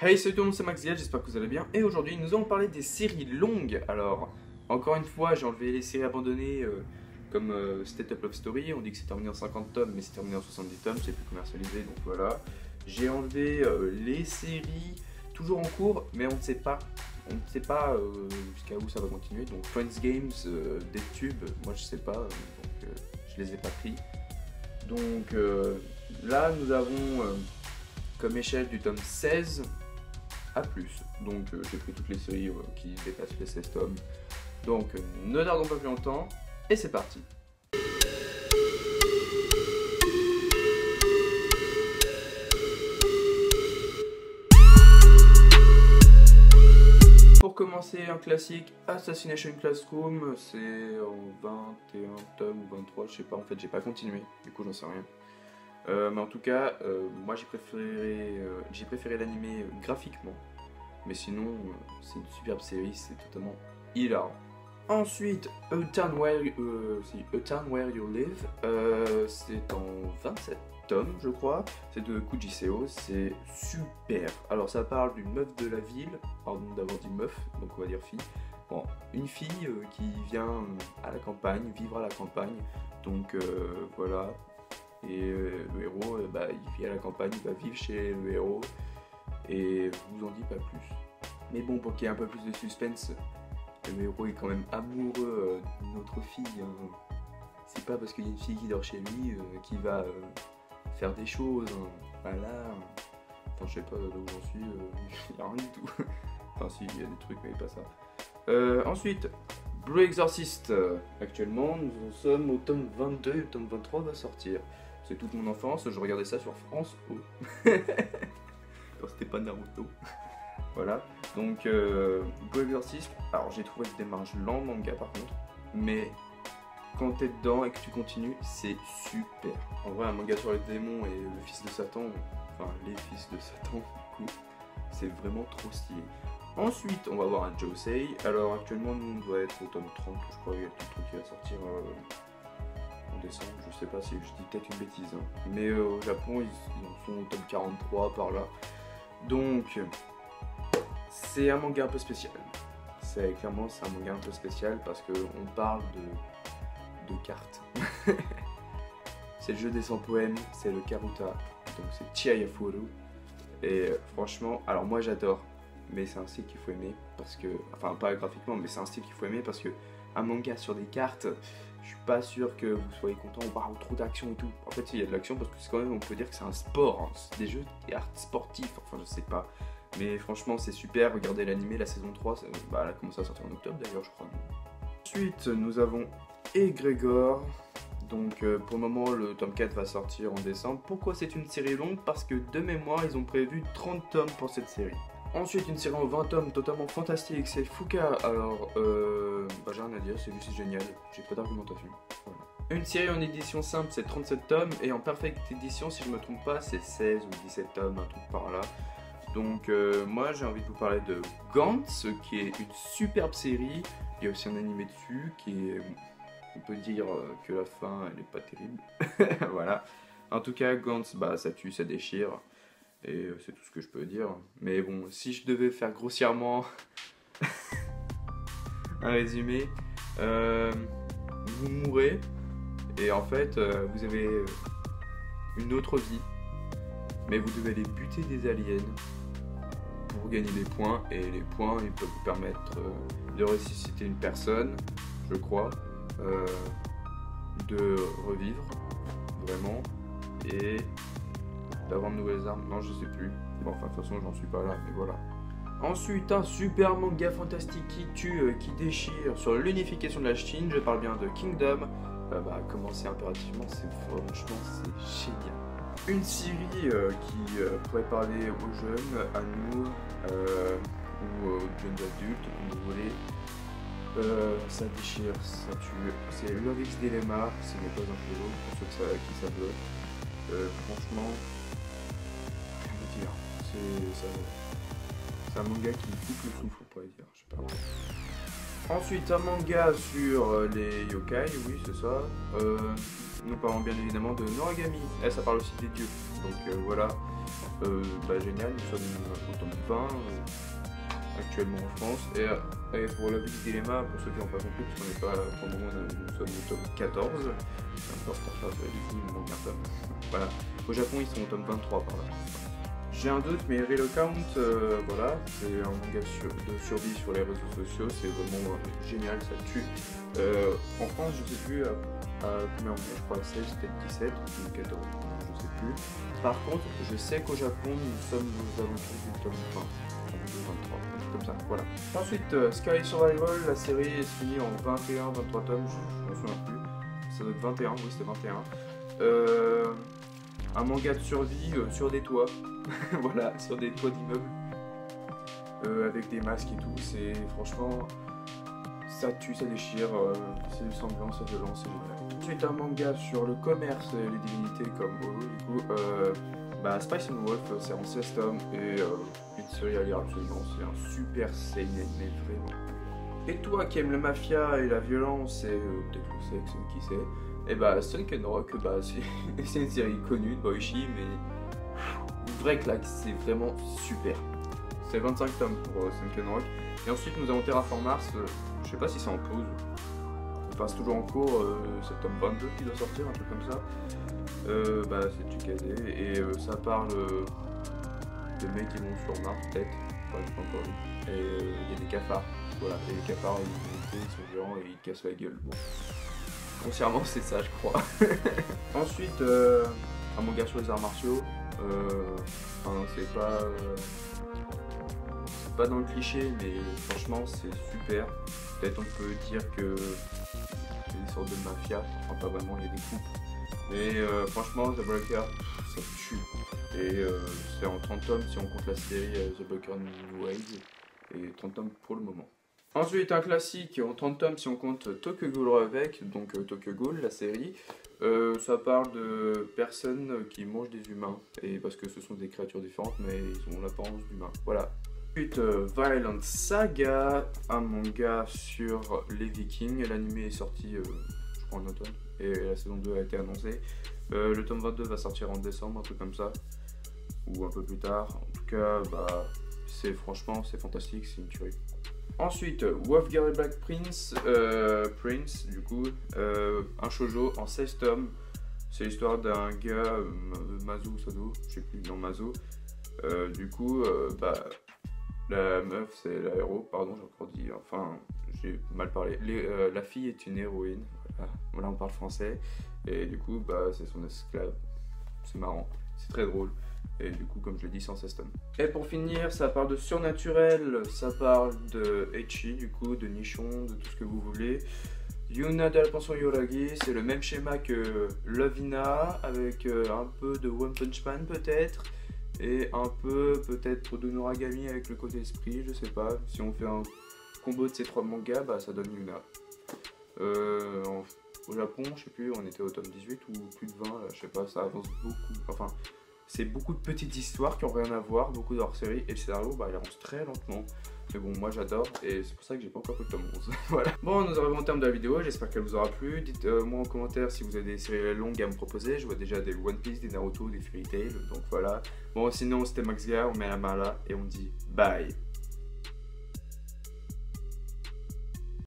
Hey salut tout le monde, c'est Maxiel, j'espère que vous allez bien. Et aujourd'hui nous allons parler des séries longues. Alors, encore une fois, j'ai enlevé les séries abandonnées comme State of Love Story. On dit que c'est terminé en 50 tomes, mais c'est terminé en 70 tomes, c'est plus commercialisé, donc voilà. J'ai enlevé les séries toujours en cours, mais on ne sait pas. On ne sait pas jusqu'à où ça va continuer. Donc Friends Games, des tubes, moi je sais pas, donc je les ai pas pris. Donc là nous avons comme échelle du tome 16 à plus. Donc j'ai pris toutes les séries qui dépassent les 16 tomes. Donc ne tardons pas plus longtemps et c'est parti. Pour commencer, un classique, Assassination Classroom, c'est en 21 tomes ou 23, je sais pas, en fait j'ai pas continué, du coup j'en sais rien. Mais en tout cas, moi j'ai préféré l'animé graphiquement, mais sinon c'est une superbe série, c'est totalement hilarant. Ensuite, A Town Where You Live, c'est en 27 tomes je crois, c'est de Kujiseo, c'est super. Alors ça parle d'une meuf de la ville, pardon d'avoir dit meuf, donc on va dire fille. Bon, une fille qui vient à la campagne, vivre à la campagne, donc voilà. Et le héros, il vit à la campagne, il va vivre chez le héros, et je vous en dis pas plus. Mais bon, pour qu'il y ait un peu plus de suspense, le héros est quand même amoureux d'une autre fille. Hein. C'est pas parce qu'il y a une fille qui dort chez lui qu'il va faire des choses. Hein. Voilà. Enfin, je sais pas d'où j'en suis, il n'y a rien du tout. Enfin, si, il y a des trucs, mais pas ça. Ensuite, Blue Exorcist. Actuellement, nous en sommes au tome 22, le tome 23 va sortir. C'est toute mon enfance, je regardais ça sur France O. Quand c'était pas Naruto. Voilà. Donc, Blue Exorcist, alors j'ai trouvé le démarrage lent manga par contre, mais quand t'es dedans et que tu continues, c'est super. En vrai, un manga sur les démons et le fils de Satan, enfin les fils de Satan, du coup, c'est vraiment trop stylé. Ensuite, on va voir un Josei. Alors actuellement, nous, on doit être au tome 30, je crois qu'il y a tout le truc qui va sortir en décembre. Je sais pas si je dis peut-être une bêtise, hein. Mais au Japon, ils en sont au tome 43 par là. Donc, c'est un manga un peu spécial. Clairement, c'est un manga un peu spécial parce qu'on parle de cartes. C'est le jeu des 100 poèmes, c'est le Karuta, donc c'est Chihayafuru. Et franchement, alors moi j'adore, mais c'est un style qu'il faut aimer parce que, enfin pas graphiquement, mais c'est un style qu'il faut aimer parce que un manga sur des cartes, je suis pas sûr que vous soyez content, waouh, trop d'action et tout. En fait, il y a de l'action parce que c'est quand même, on peut dire que c'est un sport, hein. C'est des jeux de cartes sportifs, enfin je sais pas. Mais franchement, c'est super, regardez l'animé, la saison 3, elle a commencé à sortir en octobre d'ailleurs, je crois. Ensuite, nous avons Egregor. Donc pour le moment, le tome 4 va sortir en décembre. Pourquoi c'est une série longue? Parce que de mémoire, ils ont prévu 30 tomes pour cette série. Ensuite, une série en 20 tomes totalement fantastique, c'est Fuka. Alors, j'ai rien à dire, c'est juste génial, j'ai pas d'argumentation. Voilà. Une série en édition simple, c'est 37 tomes, et en perfect édition, si je me trompe pas, c'est 16 ou 17 tomes, un truc par là. Donc moi j'ai envie de vous parler de Gantz, qui est une superbe série. Il y a aussi un animé dessus qui est, on peut dire que la fin elle est pas terrible. Voilà. En tout cas Gantz, ça tue, ça déchire. Et c'est tout ce que je peux dire. Mais bon, si je devais faire grossièrement un résumé, vous mourrez et en fait vous avez une autre vie. Mais vous devez aller buter des aliens pour gagner des points, et les points ils peuvent vous permettre de ressusciter une personne, je crois, de revivre vraiment, et d'avoir de nouvelles armes, non je sais plus, bon enfin de toute façon j'en suis pas là, mais voilà. Ensuite un super manga fantastique qui tue, qui déchire sur l'unification de la Chine, je parle bien de Kingdom. Commencer impérativement, franchement c'est génial. Une série qui pourrait parler aux jeunes, à nous, ou aux jeunes adultes, comme vous voulez. Ça déchire, ça tue. C'est Love X Dilemma, ce n'est pas un jeu pour ceux qui savent l'autre. Franchement, rien à dire. C'est un manga qui me coupe le souffle, on pourrait dire. Je sais pas. Ensuite, un manga sur les yokai, oui, c'est ça. Nous parlons bien évidemment de Noragami. Ça parle aussi des dieux. Donc voilà. Génial, nous sommes au tome 20 actuellement en France. Et pour la vie du dilemma, pour ceux qui n'ont pas compris, parce qu'on n'est pas, pour le moment, nous sommes au tome 14. C'est un peu en retard, du coup, il me manque un tome. Voilà. Au Japon, ils sont au tome 23 par là. J'ai un doute, mais Real Account, voilà, c'est un manga de survie sur les réseaux sociaux, c'est vraiment génial, ça tue. En France, je sais plus à combien on est, je crois 16, peut-être 17 ou 14, je sais plus. Par contre, je sais qu'au Japon, nous sommes aux alentours du tome 20, 23, comme ça, voilà. Ensuite, Sky Survival, la série se finit en 21, 23 tomes, je m'en souviens plus. Ça doit être 21, oui, c'était 21. Un manga de survie sur des toits. Voilà, sur des toits d'immeubles avec des masques et tout, c'est franchement ça tue, ça déchire, c'est sanglant, c'est violent, c'est génial. Ensuite un manga sur le commerce et les divinités comme du coup Spice and Wolf, c'est en 16 tomes et une série à lire absolument, c'est un super seinen, mais vraiment. Et toi qui aimes la mafia et la violence et peut-être le sexe, qui sait, et Sunken Rock, c'est une série connue de Boichi, mais vraie claque, c'est vraiment super. C'est 25 tomes pour Sunken Rock. Et ensuite nous avons Terraform Mars, je sais pas si c'est en pause, enfin c'est toujours en cours, c'est tome 22 qui doit sortir, un truc comme ça. C'est du KD et ça parle des mecs qui vont sur Mars peut-être, enfin j'ai pas encore lu. Et il y a des cafards, voilà, et les cafards ils sont géants et ils cassent la gueule. Bon. Grossièrement c'est ça je crois. Ensuite un manga sur les arts martiaux. C'est pas dans le cliché, mais franchement c'est super. Peut-être on peut dire que c'est une sorte de mafia, enfin pas vraiment, il y a des coupes. Mais franchement The Breaker, ça tue. Et c'est en 30 tomes si on compte la série The Breaker New Wave, et 30 tomes pour le moment. Ensuite un classique en 30 tomes si on compte Tokyo Ghoul avec, donc Tokyo Ghoul, la série. Ça parle de personnes qui mangent des humains, et parce que ce sont des créatures différentes mais ils ont l'apparence d'humains. Voilà. Ensuite Violent Saga, un manga sur les Vikings. L'anime est sorti je crois en automne et la saison 2 a été annoncée. Le tome 22 va sortir en décembre, un truc comme ça, ou un peu plus tard. En tout cas franchement c'est fantastique, c'est une tuerie. Ensuite, Wolfgang Black Prince, du coup, un shoujo en 16 tomes. C'est l'histoire d'un gars, Mazu Sado, je sais plus, non Mazu. Du coup, la meuf, c'est la héros, pardon, j'ai encore dit, enfin, j'ai mal parlé. La fille est une héroïne, voilà, on parle français. Et du coup, c'est son esclave. C'est marrant, c'est très drôle. Et du coup, comme je l'ai dit, c'est en 16 tomes. Et pour finir, ça parle de surnaturel, ça parle de Ecchi, du coup, de nichon, de tout ce que vous voulez. Yuna de la pension Yoragi, c'est le même schéma que Lovina, avec un peu de One Punch Man peut-être, et un peu peut-être de Noragami avec le côté esprit, je sais pas. Si on fait un combo de ces trois mangas, ça donne Yuna. Au Japon, je sais plus, on était au tome 18 ou plus de 20, là, je sais pas, ça avance beaucoup. Enfin, c'est beaucoup de petites histoires qui ont rien à voir, beaucoup d'hors-série, et le scénario, il avance très lentement. Mais bon, moi j'adore, et c'est pour ça que j'ai pas encore fait le tome 11. Voilà. Bon, nous arrivons au terme de la vidéo, j'espère qu'elle vous aura plu. Dites-moi en commentaire si vous avez des séries longues à me proposer. Je vois déjà des One Piece, des Naruto, des Fairy Tail, donc voilà. Bon, sinon c'était Max Gare, on met la main là, et on dit bye.